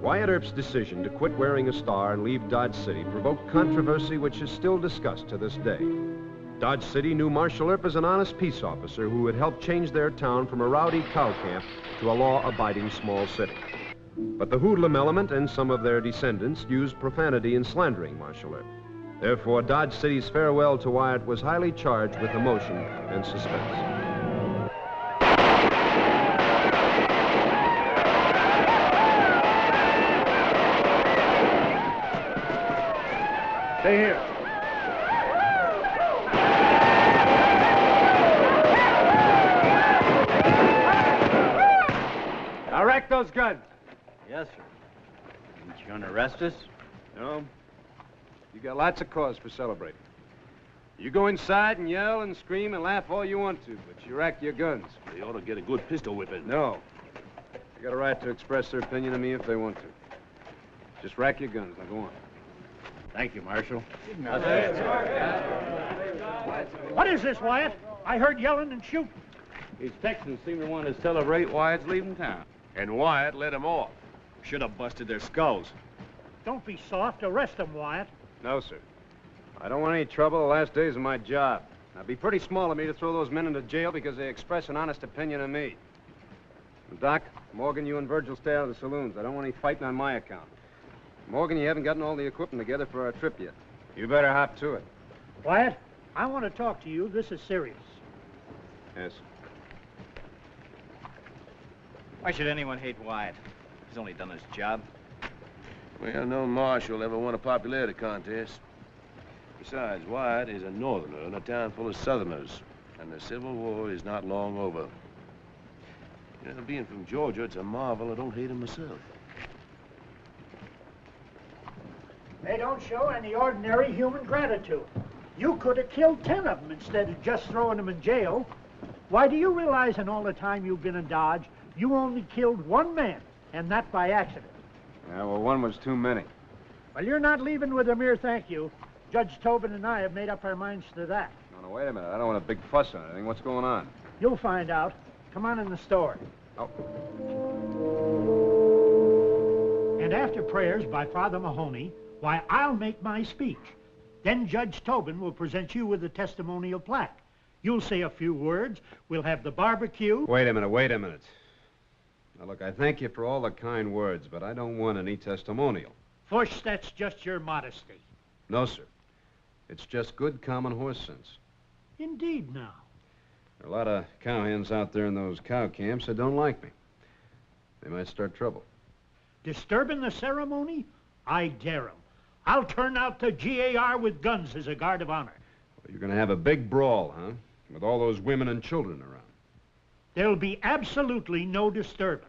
Wyatt Earp's decision to quit wearing a star and leave Dodge City provoked controversy which is still discussed to this day. Dodge City knew Marshal Earp as an honest peace officer who had helped change their town from a rowdy cow camp to a law-abiding small city. But the hoodlum element and some of their descendants used profanity in slandering Marshal Earp. Therefore, Dodge City's farewell to Wyatt was highly charged with emotion and suspense. Stay here. Now rack those guns. Yes, sir. Ain't you gonna arrest us? No. You got lots of cause for celebrating. You go inside and yell and scream and laugh all you want to, but you rack your guns. They ought to get a good pistol whipping. No. They got a right to express their opinion of me if they want to. Just rack your guns. Now go on. Thank you, Marshal. What is this, Wyatt? I heard yelling and shooting. These Texans seem to want to celebrate Wyatt's leaving town. And Wyatt let him off. Should have busted their skulls. Don't be soft. Arrest them, Wyatt. No, sir. I don't want any trouble the last days of my job. Now, it'd be pretty small of me to throw those men into jail because they express an honest opinion of me. And Doc, Morgan, you and Virgil stay out of the saloons. I don't want any fighting on my account. Morgan, you haven't gotten all the equipment together for our trip yet. You better hop to it. Wyatt, I want to talk to you. This is serious. Yes. Why should anyone hate Wyatt? He's only done his job. Well, no marshal ever won a popularity contest. Besides, Wyatt is a northerner in a town full of southerners, and the Civil War is not long over. You know, being from Georgia, it's a marvel I don't hate him myself. They don't show any ordinary human gratitude. You could have killed 10 of them instead of just throwing them in jail. Why, do you realize in all the time you've been in Dodge, you only killed one man, and that by accident? Yeah, well, one was too many. Well, you're not leaving with a mere thank you. Judge Tobin and I have made up our minds to that. No, wait a minute. I don't want a big fuss on anything. What's going on? You'll find out. Come on in the store. Oh. And after prayers by Father Mahoney, why, I'll make my speech. Then Judge Tobin will present you with a testimonial plaque. You'll say a few words. We'll have the barbecue. Wait a minute. Now, look, I thank you for all the kind words, but I don't want any testimonial. Fush, that's just your modesty. No, sir. It's just good common horse sense. Indeed, now. There are a lot of cowhands out there in those cow camps that don't like me. They might start trouble. Disturbing the ceremony? I dare 'em. I'll turn out the GAR with guns as a guard of honor. Well, you're going to have a big brawl, huh? With all those women and children around. There'll be absolutely no disturbance.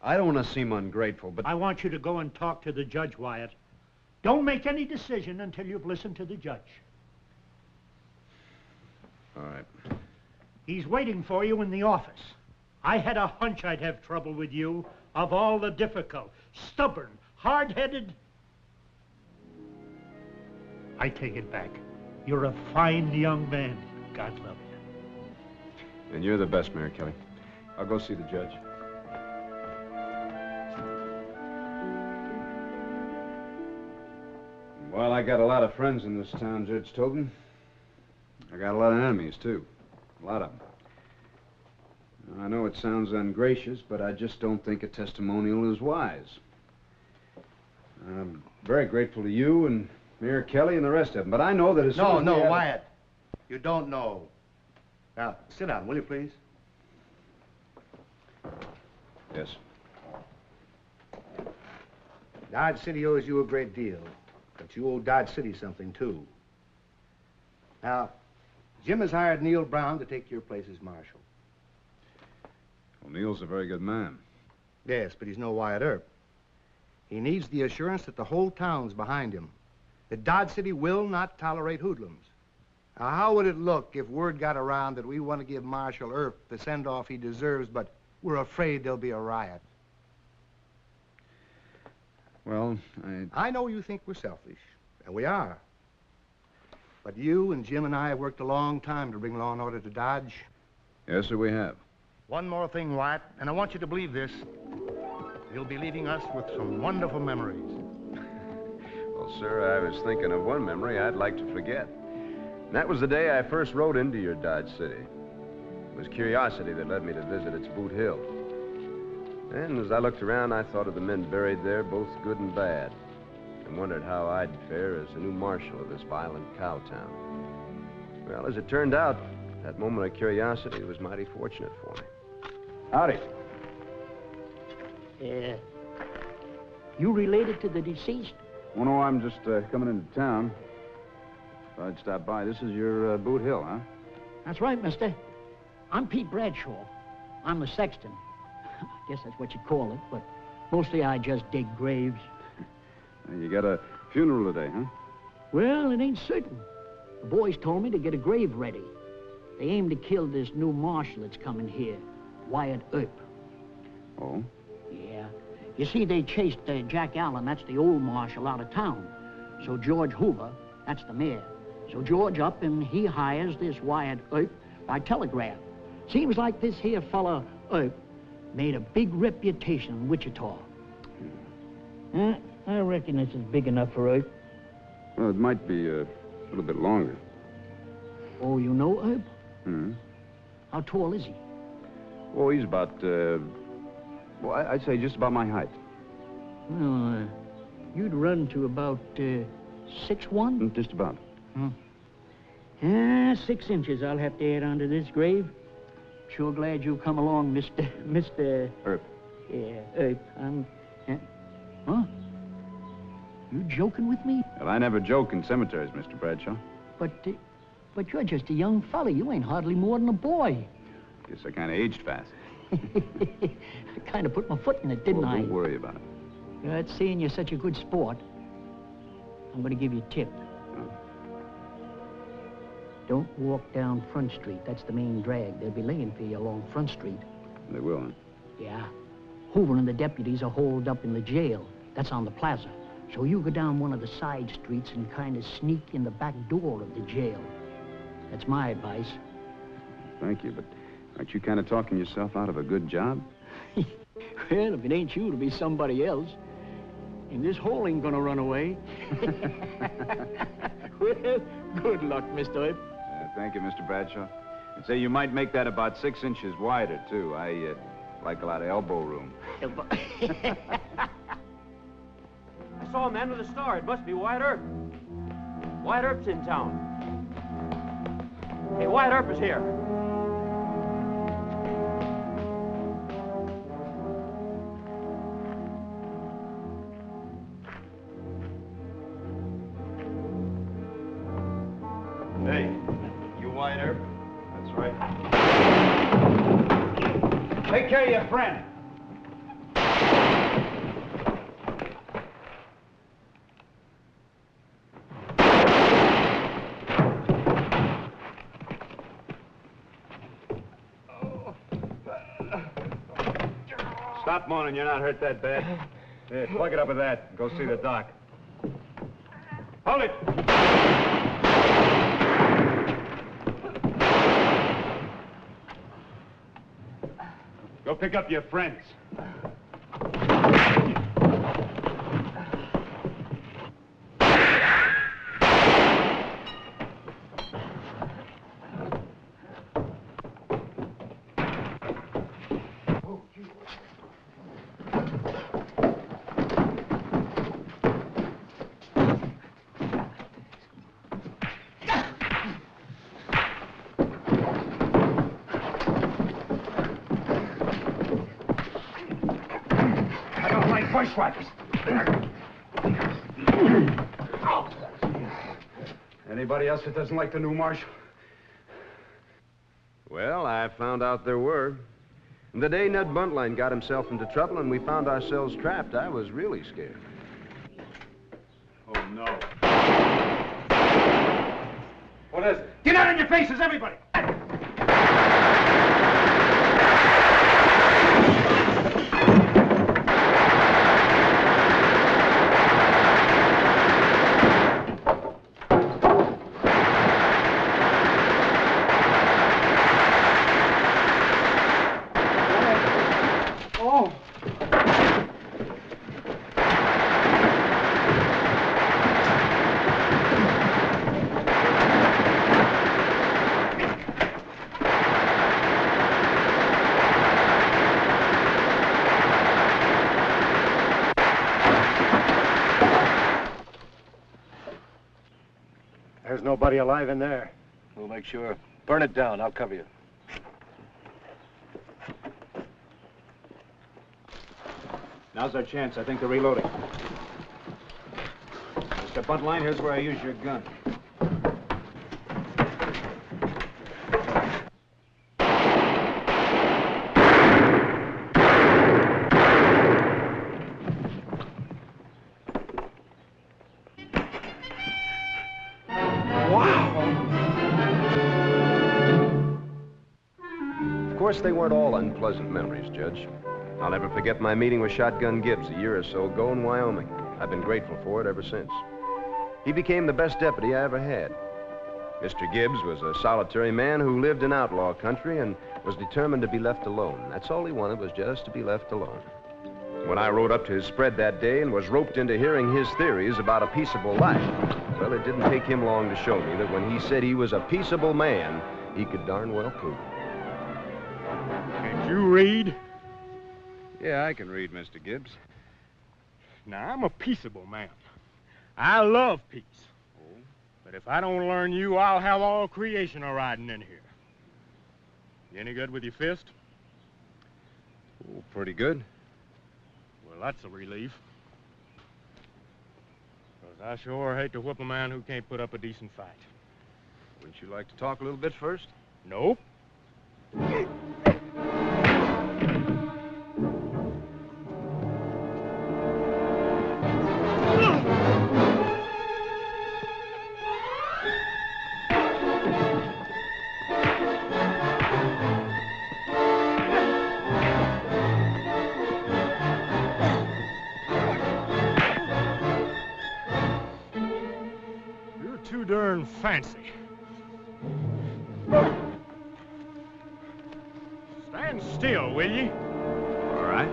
I don't want to seem ungrateful, but... I want you to go and talk to the judge, Wyatt. Don't make any decision until you've listened to the judge. All right. He's waiting for you in the office. I had a hunch I'd have trouble with you. Of all the difficult, stubborn, hard-headed... I take it back. You're a fine young man. God love you. And you're the best, Mayor Kelly. I'll go see the judge. Well, I got a lot of friends in this town, Judge Tobin. I got a lot of enemies, too. A lot of them. I know it sounds ungracious, but I just don't think a testimonial is wise. I'm very grateful to you and Mayor Kelly and the rest of them, but I know that as soon as... No, Wyatt. You don't know. Now, sit down, will you, please? Yes. Dodge City owes you a great deal, but you owe Dodge City something, too. Now, Jim has hired Neil Brown to take your place as marshal. Well, Neil's a very good man. Yes, but he's no Wyatt Earp. He needs the assurance that the whole town's behind him, that Dodge City will not tolerate hoodlums. Now, how would it look if word got around that we want to give Marshal Earp the send-off he deserves, but we're afraid there'll be a riot? Well, I know you think we're selfish, and we are. But you and Jim and I have worked a long time to bring law and order to Dodge. Yes, sir, we have. One more thing, Wyatt, and I want you to believe this. He'll be leaving us with some wonderful memories. Well, sir, I was thinking of one memory I'd like to forget. And that was the day I first rode into your Dodge City. It was curiosity that led me to visit its Boot Hill. And as I looked around, I thought of the men buried there, both good and bad, and wondered how I'd fare as the new marshal of this violent cow town. Well, as it turned out, that moment of curiosity was mighty fortunate for me. Howdy. You related to the deceased? Oh, no, I'm just coming into town. Thought I'd stop by. This is your Boot Hill, huh? That's right, mister. I'm Pete Bradshaw. I'm the sexton. I guess that's what you call it, but mostly I just dig graves. You got a funeral today, huh? Well, it ain't certain. The boys told me to get a grave ready. They aim to kill this new marshal that's coming here, Wyatt Earp. Oh? Yeah. You see, they chased Jack Allen, that's the old marshal, out of town. So George Hoover, that's the mayor. So George up and he hires this Wyatt Earp by telegraph. Seems like this here fella, Earp, made a big reputation in Wichita. I reckon this is big enough for Earp. Well, it might be a little bit longer. Oh, you know Earp? Hmm. How tall is he? Oh, he's about, I'd say just about my height. Well, you'd run to about 6'1"? Just about. 6 inches I'll have to add onto this grave. Sure glad you come along, Mr. Earp. Yeah, Earp. Huh? You joking with me? Well, I never joke in cemeteries, Mr. Bradshaw. But you're just a young fella. You ain't hardly more than a boy. Guess I kind of aged fast. I kind of put my foot in it, didn't I? Don't worry about it. That's seeing you're such a good sport. I'm going to give you a tip. Oh. Don't walk down Front Street. That's the main drag. They'll be laying for you along Front Street. They will, huh? Yeah. Hoover and the deputies are holed up in the jail. That's on the plaza. So you go down one of the side streets and kind of sneak in the back door of the jail. That's my advice. Thank you, but aren't you kind of talking yourself out of a good job? Well, if it ain't you, it'll be somebody else. And this hole ain't gonna run away. Well, good luck, Mr. Earp. Thank you, Mr. Bradshaw. I'd say you might make that about 6 inches wider, too. I like a lot of elbow room. I saw a man with a star. It must be Wyatt Earp. Wyatt Earp's in town. Hey, Wyatt Earp is here. Hey, you Wyatt Earp? That's right. Take care of your friend. Stop moaning. You're not hurt that bad. Here, plug it up with that. Go see the doc. Hold it! Go pick up your friends. Bushwhackers. Anybody else that doesn't like the new marshal? Well, I found out there were. And the day Ned Buntline got himself into trouble and we found ourselves trapped, I was really scared. Oh, no. What is it? Get out on your faces, everybody! There's nobody alive in there. We'll make sure. Burn it down. I'll cover you. Now's our chance. I think they're reloading. Mr. Buntline, here's where I use your gun. Of course, they weren't all unpleasant memories, Judge. I'll never forget my meeting with Shotgun Gibbs a year or so ago in Wyoming. I've been grateful for it ever since. He became the best deputy I ever had. Mr. Gibbs was a solitary man who lived in outlaw country and was determined to be left alone. That's all he wanted, was just to be left alone. When I rode up to his spread that day and was roped into hearing his theories about a peaceable life, well, it didn't take him long to show me that when he said he was a peaceable man, he could darn well prove it. Can you read? Yeah, I can read, Mr. Gibbs. Now, I'm a peaceable man. I love peace. Oh. But if I don't learn you, I'll have all creation a-riding in here. You any good with your fist? Oh, pretty good. Well, that's a relief. 'Cause I sure hate to whip a man who can't put up a decent fight. Wouldn't you like to talk a little bit first? Nope. You're too darn fancy. Stand still, will you? All right.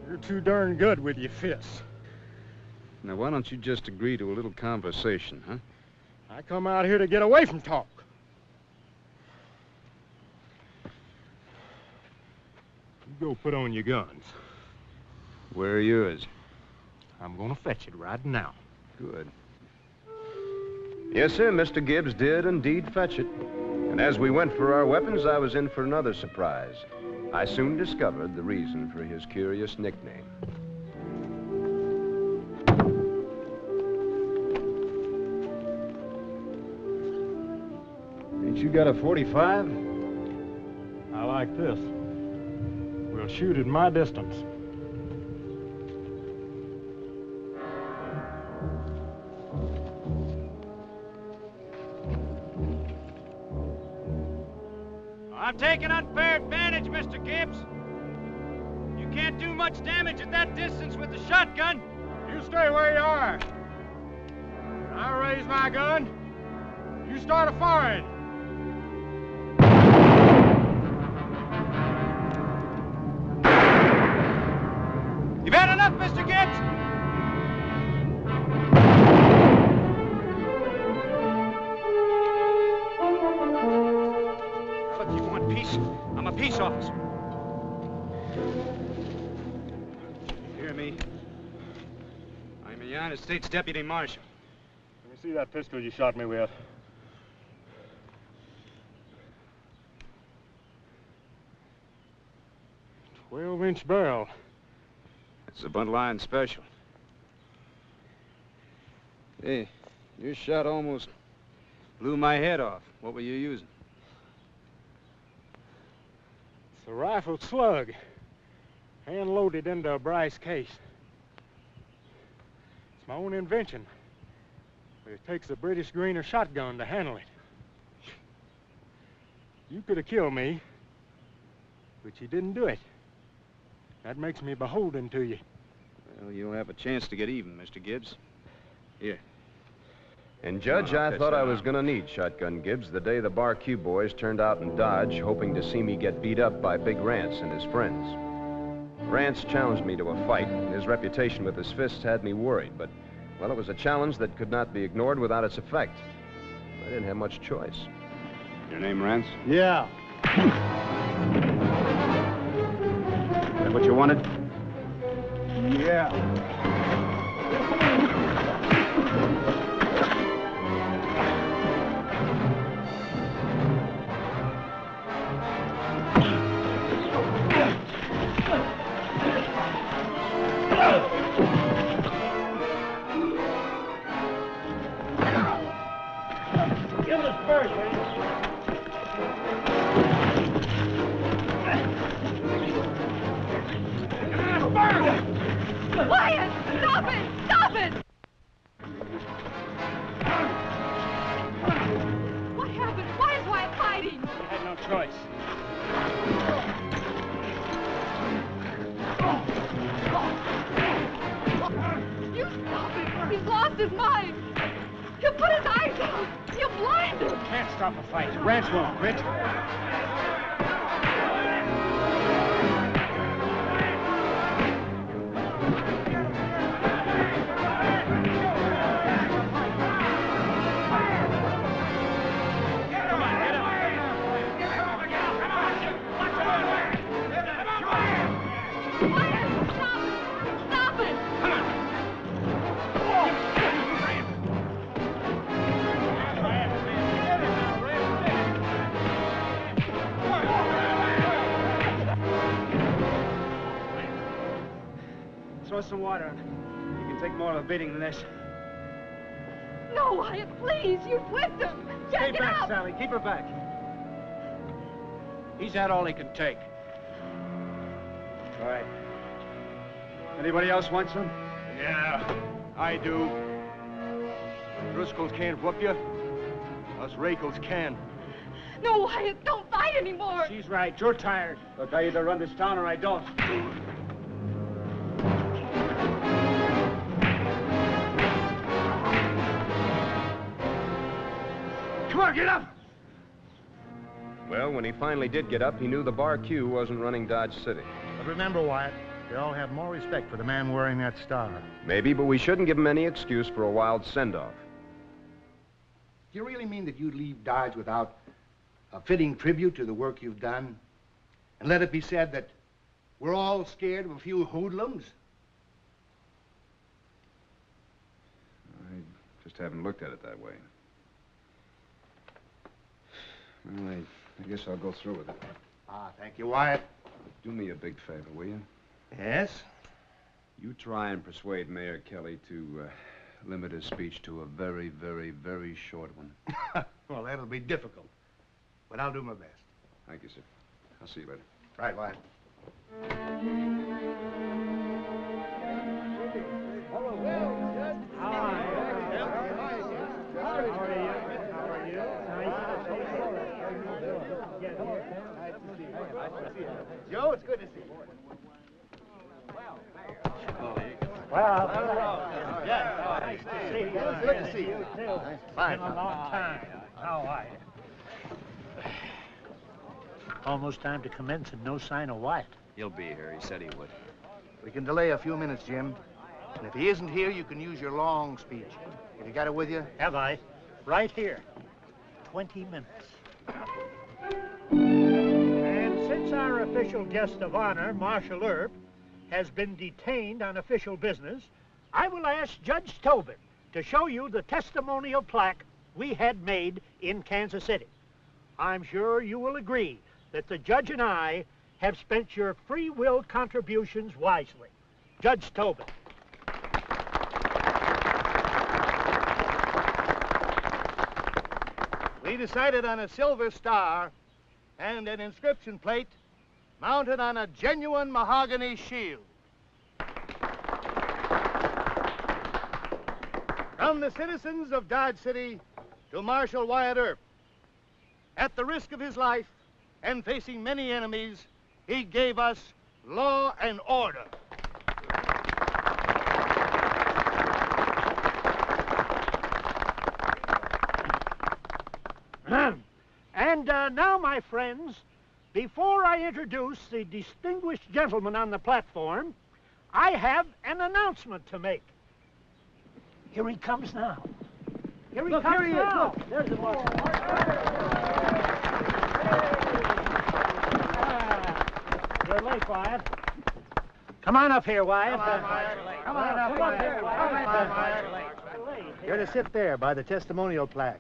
You're too darn good with your fists. Now, why don't you just agree to a little conversation, huh? I come out here to get away from talk. You go put on your guns. Where are yours? I'm gonna fetch it right now. Good. Yes, sir, Mr. Gibbs did indeed fetch it. And as we went for our weapons, I was in for another surprise. I soon discovered the reason for his curious nickname. Ain't you got a 45? I like this. We'll shoot at my distance. I'm taking unfair advantage, Mr. Gibbs. You can't do much damage at that distance with the shotgun. You stay where you are. When I raise my gun, you start a firing. You've had enough, Mr. Gibbs. Look, you want peace? I'm a peace officer. You hear me? I'm a United States Deputy Marshal. Let me see that pistol you shot me with. A 12-inch barrel. It's a Buntline special. Hey, your shot almost blew my head off. What were you using? It's a rifle slug, hand-loaded into a Bryce case. It's my own invention, but it takes a British Greener shotgun to handle it. You could have killed me, but you didn't do it. That makes me beholden to you. Well, you'll have a chance to get even, Mr. Gibbs. Here. And, Judge, I thought I was going to need Shotgun Gibbs the day the Bar Q boys turned out in Dodge, hoping to see me get beat up by Big Rance and his friends. Rance challenged me to a fight. His reputation with his fists had me worried, but, well, it was a challenge that could not be ignored without its effect. I didn't have much choice. Your name, Rance? Yeah. Is that what you wanted? Yeah. Give us first, man. Wyatt! Stop it! Stop it! What happened? Why is Wyatt fighting? I had no choice. You stop it! He's lost his mind! He'll put his eyes out! He'll blind him! Can't stop a fight. The ranch won't quit. Wyatt, stop it! Stop it! Throw some water on it. You can take more of a beating than this. No, Wyatt, please! You whipped him! Stay Get back, up! Sally. Keep her back. He's had all he can take. All right. Anybody else want some? Yeah, I do. Driscolls can't whoop you. Us Rakels can. No, Wyatt, don't fight anymore! She's right. You're tired. Look, I either run this town or I don't. Come on, get up! Well, when he finally did get up, he knew the Bar Q wasn't running Dodge City. But remember, Wyatt, they all have more respect for the man wearing that star. Maybe, but we shouldn't give him any excuse for a wild send-off. Do you really mean that you'd leave Dodge without a fitting tribute to the work you've done? And let it be said that we're all scared of a few hoodlums? I just haven't looked at it that way. Well, I guess I'll go through with it. Ah, thank you, Wyatt. Do me a big favor, will you? Yes? You try and persuade Mayor Kelly to limit his speech to a very, very, very short one. Well, that'll be difficult. But I'll do my best. Thank you, sir. I'll see you later. Right, Wyatt. Joe, it's good to see you. Well, Nice to see you. Good to see you. Fine. Been a long time. How are you? Almost time to commence and no sign of Wyatt. He'll be here. He said he would. We can delay a few minutes, Jim. And if he isn't here, you can use your long speech. Have you got it with you? Have I? Right here. 20 minutes. And since our official guest of honor, Marshal Earp, has been detained on official business, I will ask Judge Tobin to show you the testimonial plaque we had made in Kansas City. I'm sure you will agree that the judge and I have spent your free will contributions wisely. Judge Tobin. We decided on a silver star and an inscription plate mounted on a genuine mahogany shield. From the citizens of Dodge City to Marshal Wyatt Earp. At the risk of his life and facing many enemies, he gave us law and order. And now, my friends, before I introduce the distinguished gentleman on the platform, I have an announcement to make. Here he comes now. Here he comes now. Look, there's the marshal. You're late, Wyatt. Come on up here, Wyatt. Come on up here, Wyatt. You're to sit there by the testimonial plaque.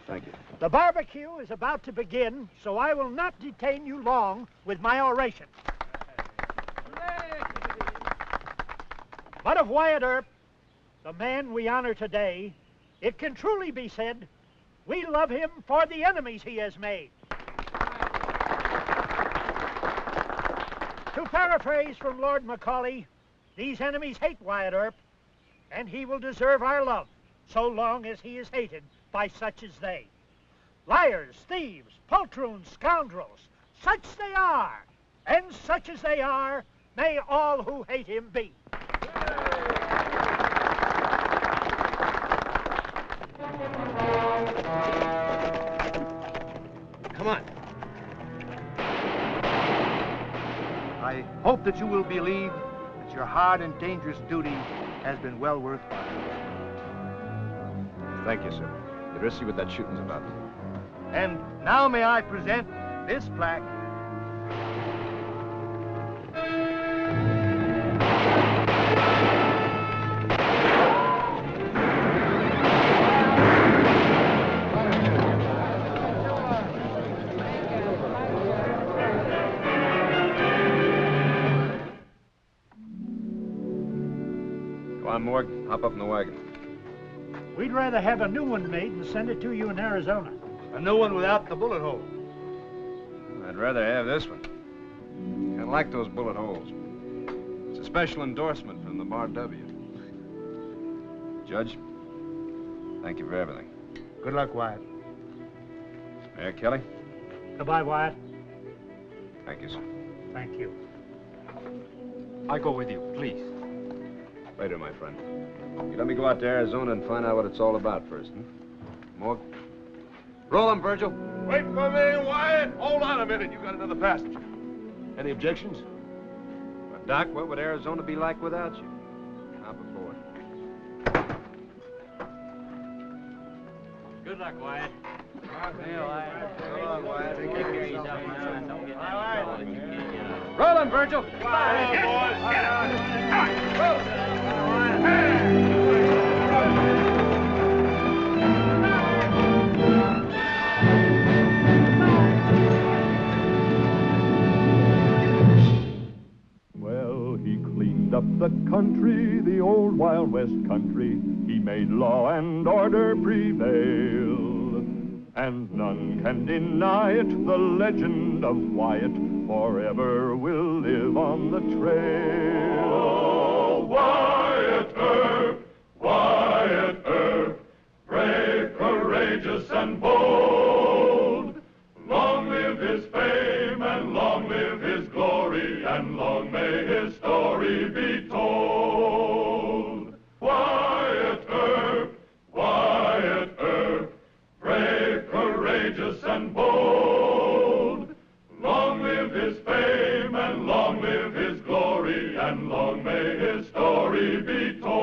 Thank you. The barbecue is about to begin, so I will not detain you long with my oration. But of Wyatt Earp, the man we honor today, it can truly be said, we love him for the enemies he has made. To paraphrase from Lord Macaulay, these enemies hate Wyatt Earp, and he will deserve our love so long as he is hated by such as they. Liars, thieves, poltroons, scoundrels, such they are, and such as they are, may all who hate him be. Come on. I hope that you will believe that your hard and dangerous duty has been well worth while. Thank you, sir. Better see what that shooting's about. And now may I present this plaque. Come on, Morg. Hop up in the wagon. We'd rather have a new one made and send it to you in Arizona. A new one without the bullet hole. I'd rather have this one. Kind of like those bullet holes. It's a special endorsement from the Bar W. Judge, thank you for everything. Good luck, Wyatt. Mayor Kelly, Goodbye, Wyatt. thank you, sir. Thank you. I go with you, please. Later, my friend. You let me go out to Arizona and find out what it's all about first, huh? Morg? Roll 'em, Virgil. Wait for me, Wyatt. Hold on a minute. You got another passenger. Any objections? Well, Doc, what would Arizona be like without you? Hop aboard. Good luck, Wyatt. Roll 'em, Virgil. Well, he cleaned up the country, the old Wild West country. He made law and order prevail. And none can deny it, the legend of Wyatt forever will live on the trail. Oh, Wyatt Earp, brave, courageous, and bold. Long live his fame, and long live his glory, and long may his story be told. Wyatt Earp, brave, courageous, and bold. Long live his fame, and long live his glory, and long may his story be told.